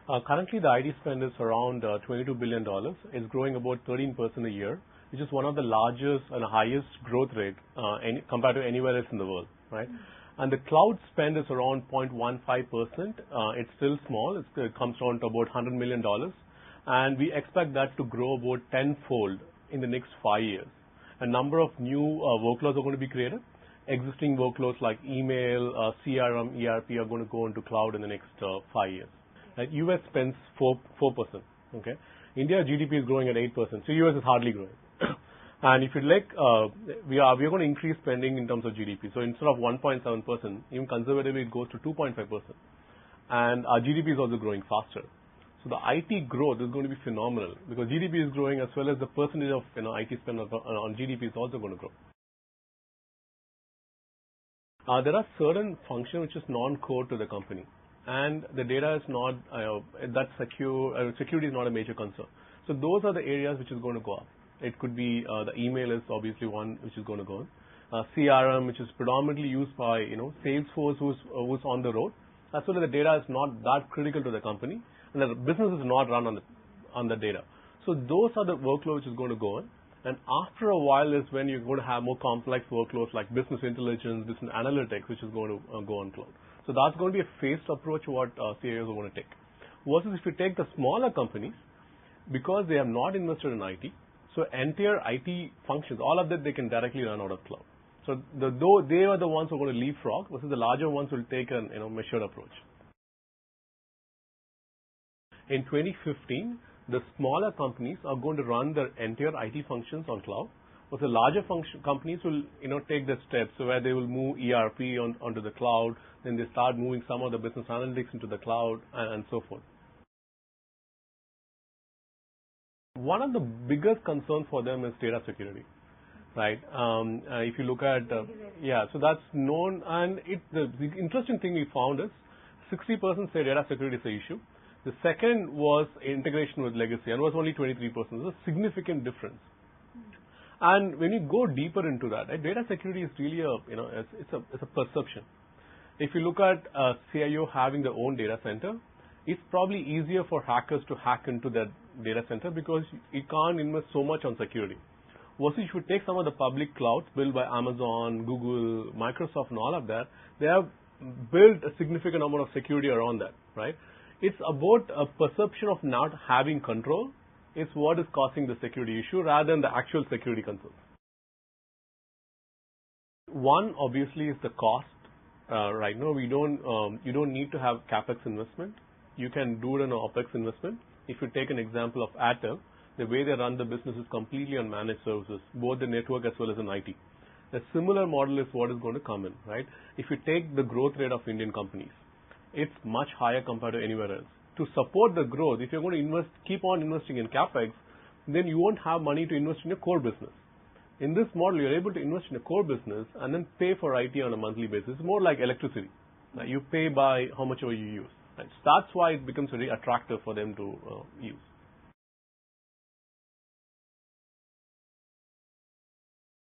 Currently, the IT spend is around $22 billion. It's growing about 13% a year, which is one of the largest and highest growth rate compared to anywhere else in the world, right? And the cloud spend is around 0.15%. It's still small. It comes down to about $100 million. And we expect that to grow about tenfold in the next 5 years. A number of new workloads are going to be created. Existing workloads like email, CRM, ERP are going to go into cloud in the next 5 years. Right? US spends 4%. Okay. India GDP is growing at 8%. So US is hardly growing. And if you like, we are going to increase spending in terms of GDP. So instead of 1.7%, even conservatively it goes to 2.5%. And our GDP is also growing faster. So the IT growth is going to be phenomenal because GDP is growing as well as the percentage of IT spend on GDP is also going to grow. There are certain functions which is non-core to the company, and the data is not that secure. Security is not a major concern. So those are the areas which is going to go up. It could be the email is obviously one which is going to go on. CRM, which is predominantly used by Salesforce, who's on the road. As well as the data is not that critical to the company, and the business is not run on the data. So those are the workloads which is going to go on. And after a while is when you're going to have more complex workloads like business intelligence, business analytics, which is going to go on cloud. So that's going to be a phased approach what CIOs are going to take. Versus if you take the smaller companies, because they have not invested in IT, so entire IT functions, all of that they can directly run out of cloud. So though they are the ones who are going to leapfrog, versus the larger ones will take a measured approach. In 2015, the smaller companies are going to run their entire IT functions on cloud, but the larger companies will take the steps where they will move ERP onto the cloud, then they start moving some of the business analytics into the cloud and so forth. One of the biggest concerns for them is data security, right? If you look at, so that's known, and the interesting thing we found is 60% say data security is an issue. The second was integration with legacy, and was only 23%. There's a significant difference. And when you go deeper into that, right, data security is really it's a perception. If you look at a CIO having their own data center, it's probably easier for hackers to hack into that data center because you can't invest so much on security. Versus if you take some of the public clouds built by Amazon, Google, Microsoft, and all of that, they have built a significant amount of security around that, right? It's about a perception of not having control. It's what is causing the security issue rather than the actual security concerns. One obviously is the cost. Right now, you don't need to have capex investment. You can do it in an Opex investment. If you take an example of Airtel, the way they run the business is completely on managed services, both the network as well as in IT. A similar model is what is going to come in, right? If you take the growth rate of Indian companies, it's much higher compared to anywhere else. To support the growth, if you're going to keep on investing in capex, then you won't have money to invest in your core business. In this model, you're able to invest in a core business and then pay for IT on a monthly basis. It's more like electricity. You pay by how much you use. Right? So that's why it becomes very attractive for them to use.